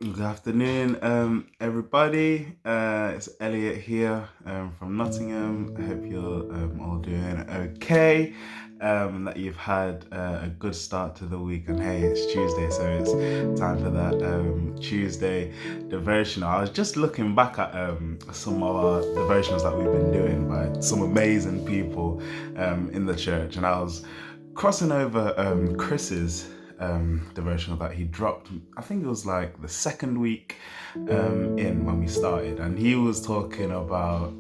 Good afternoon, everybody. It's Elliot here from Nottingham. I hope you're all doing okay. That you've had a good start to the week. And hey, it's Tuesday, so it's time for that Tuesday devotional. I was just looking back at some of our devotionals that we've been doing by some amazing people in the church, and I was crossing over Chris's devotional that he dropped. I think it was like the second week in when we started, and he was talking about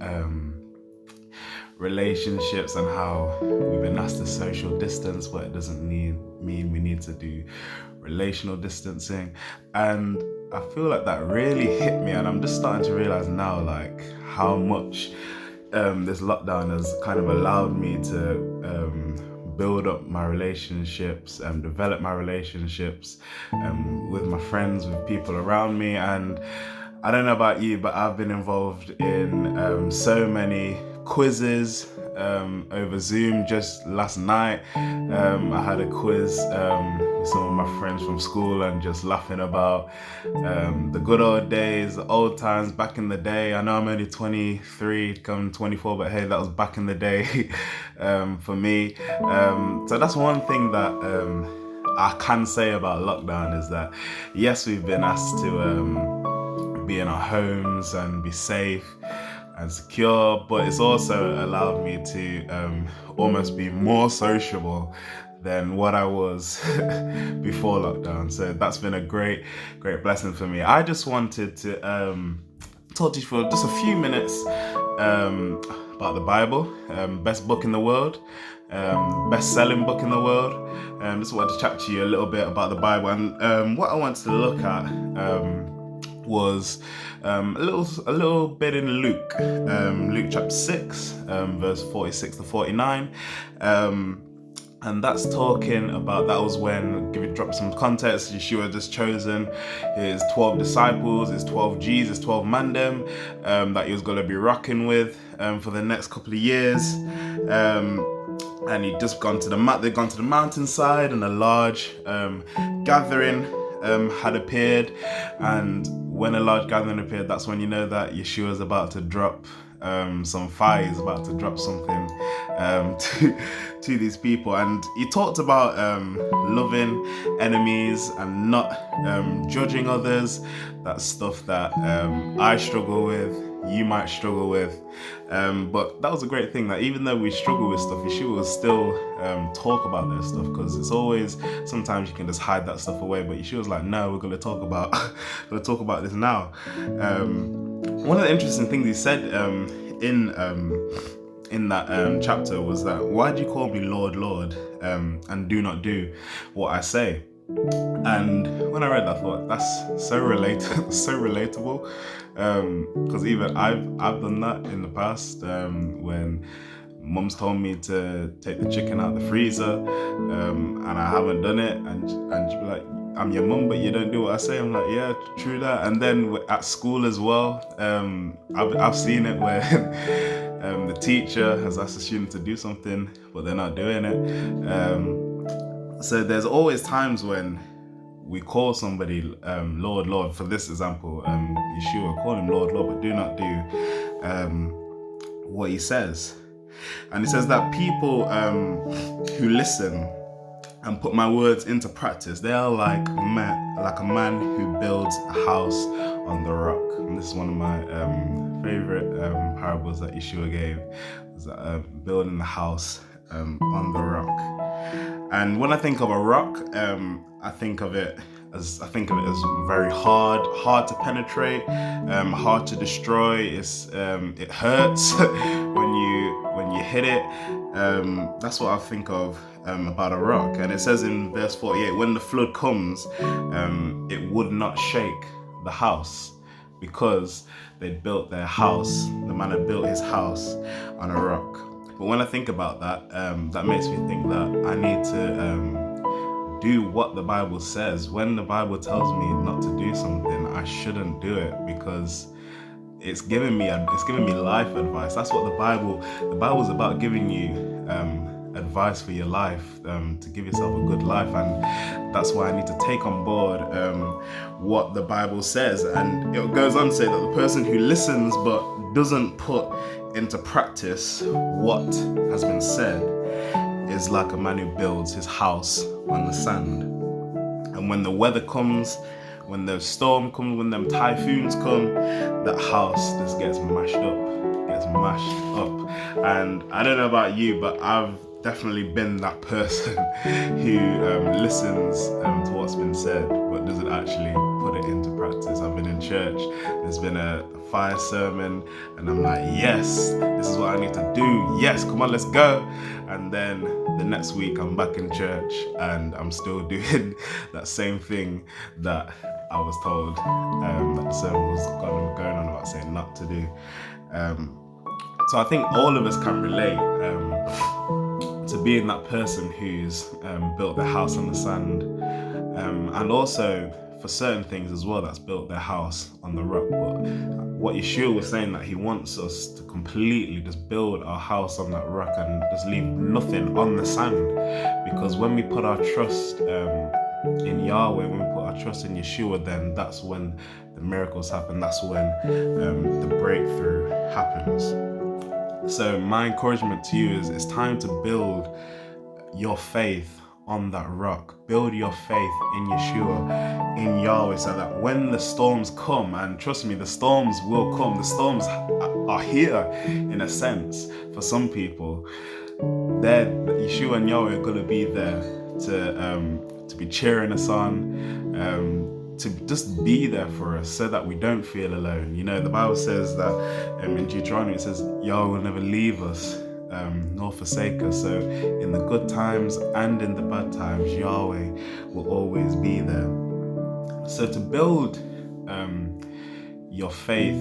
relationships and how we've been asked to social distance, but it doesn't mean we need to do relational distancing. And I feel like that really hit me, and I'm just starting to realize now, like, how much this lockdown has kind of allowed me to build up my relationships and develop my relationships with my friends, with people around me. And I don't know about you, but I've been involved in so many quizzes over Zoom. Just last night, I had a quiz with some of my friends from school and just laughing about the good old days, the old times back in the day. I know I'm only 23, coming 24, but hey, that was back in the day for me. So that's one thing that I can say about lockdown is that yes, we've been asked to be in our homes and be safe and secure, but it's also allowed me to almost be more sociable than what I was before lockdown. So that's been a great blessing for me. I just wanted to talk to you for just a few minutes about the Bible, best book in the world, best-selling book in the world. Just wanted to chat to you a little bit about the Bible, and what I wanted to look at was a little bit in Luke, Luke chapter 6, verse 46 to 49. And that's talking about, that was when, give it drop some context, Yeshua had just chosen his 12 disciples, his 12 G's, his 12 mandem, that he was going to be rocking with for the next couple of years. And they'd gone to the mountainside, and a large gathering had appeared. And when a large gathering appeared, that's when you know that Yeshua's about to drop some fire. He's about to drop something to these people. And he talked about loving enemies and not judging others. That's stuff that I struggle with, you might struggle with. But that was a great thing, that even though we struggle with stuff, Yeshua will still talk about this stuff, because it's always, sometimes you can just hide that stuff away, but Yeshua was like, no, we're going to talk about this now. One of the interesting things he said in that chapter was that, why do you call me Lord, Lord, and do not do what I say? And when I read that, I thought, that's so relatable, because even I've done that in the past, when mum's told me to take the chicken out of the freezer, and I haven't done it, and she'd be like, I'm your mum, but you don't do what I say. I'm like, yeah, true that. And then at school as well, I've seen it where the teacher has asked the student to do something, but they're not doing it. So there's always times when we call somebody Lord, Lord. For this example, Yeshua, call him Lord, Lord, but do not do what he says. And he says that people who listen and put my words into practice, they are like a man who builds a house on the rock. And this is one of my favorite parables that Yeshua gave, was that, building the house on the rock. And when I think of a rock, I think of it as very hard to penetrate, hard to destroy. It hurts when you hit it. That's what I think of about a rock. And it says in verse 48, when the flood comes, it would not shake the house, because they'd built their house. The man had built his house on a rock. But when I think about that, that makes me think that I need to do what the Bible says. When the Bible tells me not to do something, I shouldn't do it, because it's giving me life advice. That's what the Bible's about, giving you advice advice for your life, to give yourself a good life. And that's why I need to take on board what the Bible says. And it goes on to say that the person who listens but doesn't put into practice what has been said is like a man who builds his house on the sand. And when the weather comes, when the storm comes, when them typhoons come, that house just gets mashed up. And I don't know about you, but I've definitely been that person who listens to what's been said, but doesn't actually put it into practice. I've been in church, there's been a fire sermon, and I'm like, yes, this is what I need to do. Yes, come on, let's go. And then the next week I'm back in church and I'm still doing that same thing that I was told that the sermon was going on about saying not to do. So I think all of us can relate to being that person who's built their house on the sand, and also for certain things as well, that's built their house on the rock. But what Yeshua was saying, that he wants us to completely just build our house on that rock and just leave nothing on the sand. Because when we put our trust in Yahweh, when we put our trust in Yeshua, then that's when the miracles happen. That's when the breakthrough happens. So my encouragement to you is it's time to build your faith on that rock. Build your faith in Yeshua, in Yahweh, so that when the storms come, and trust me, the storms will come. The storms are here in a sense. For some people, Yeshua and Yahweh are going to be there to be cheering us on, to just be there for us so that we don't feel alone. You know, the Bible says that in Deuteronomy, it says Yahweh will never leave us nor forsake us. So in the good times and in the bad times, Yahweh will always be there. So to build your faith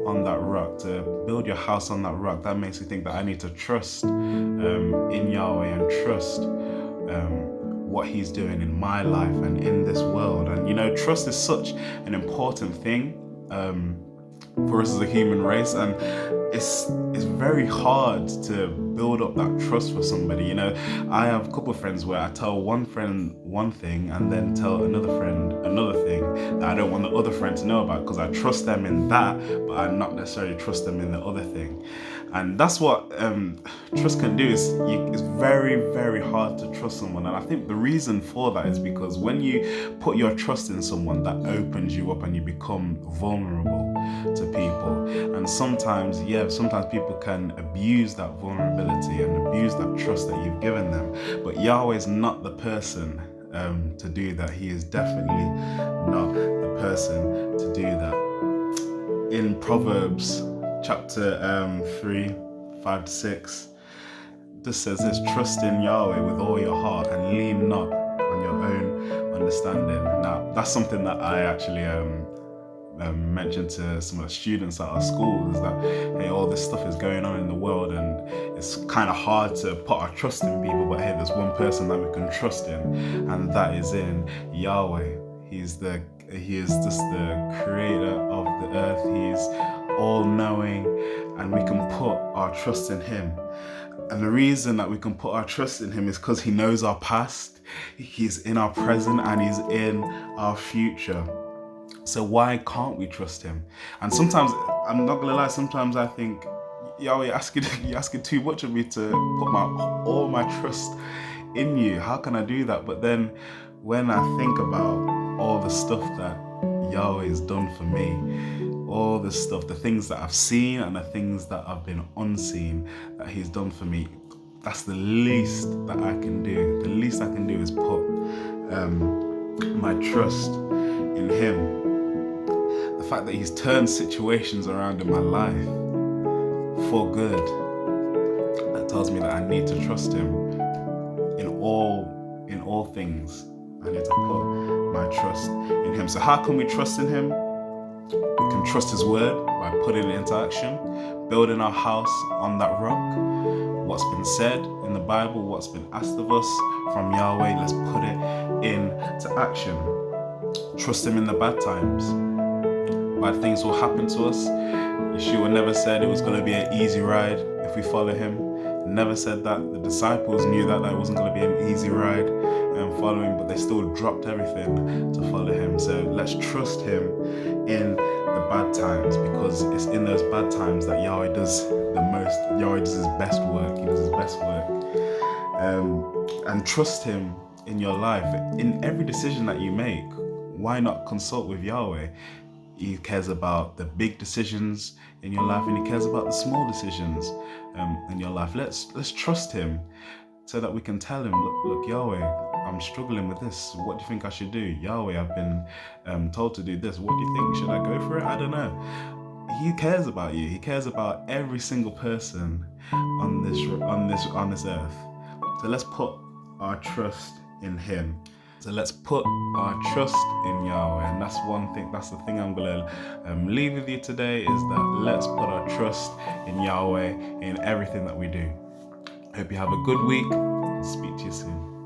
on that rock, to build your house on that rock, that makes me think that I need to trust in Yahweh and trust what he's doing in my life and in this world. And you know, trust is such an important thing for us as a human race, and it's very hard to build up that trust for somebody. You know, I have a couple of friends where I tell one friend one thing and then tell another friend another thing that I don't want the other friend to know about, because I trust them in that, but I not necessarily trust them in the other thing. And that's what trust can do. It's very, very hard to trust someone. And I think the reason for that is because when you put your trust in someone, that opens you up and you become vulnerable to people. And sometimes people can abuse that vulnerability and abuse that trust that you've given them. But Yahweh is not the person to do that. He is definitely not the person to do that. In Proverbs chapter 3, 5-6, just says this: trust in Yahweh with all your heart and lean not on your own understanding. Now, that's something that I actually mentioned to some of the students at our school, is that, hey, all this stuff is going on in the world and it's kind of hard to put our trust in people, but hey, there's one person that we can trust in, and that is in Yahweh. He is just the creator of the earth. He's all-knowing, and we can put our trust in him. And the reason that we can put our trust in him is because he knows our past, he's in our present, and he's in our future. So why can't we trust him? And sometimes, I'm not gonna lie, sometimes I think, Yahweh, you're asking too much of me to put all my trust in you. How can I do that? But then when I think about all the stuff that Yahweh has done for me, all the stuff, the things that I've seen and the things that have been unseen that he's done for me, that's the least that I can do. The least I can do is put my trust in him. The fact that he's turned situations around in my life for good, that tells me that I need to trust him in all things. I need to put my trust in him. So how can we trust in him? We can trust his word by putting it into action, building our house on that rock. What's been said in the Bible, what's been asked of us from Yahweh, let's put it into action. Trust him in the bad times. Bad things will happen to us. Yeshua never said it was going to be an easy ride if we follow him. never said that. The disciples knew that wasn't going to be an easy ride following, but they still dropped everything to follow him. So let's trust him in the bad times, because it's in those bad times that Yahweh does his best work. He does his best work. And trust him in your life. In every decision that you make, why not consult with Yahweh? He cares about the big decisions in your life, and he cares about the small decisions in your life. Let's trust him, so that we can tell him, look, Yahweh, I'm struggling with this. What do you think I should do? Yahweh, I've been told to do this. What do you think? Should I go for it? I don't know. He cares about you. He cares about every single person on this earth. So let's put our trust in him. So let's put our trust in Yahweh. And that's the thing I'm going to leave with you today, is that let's put our trust in Yahweh in everything that we do. Hope you have a good week. Speak to you soon.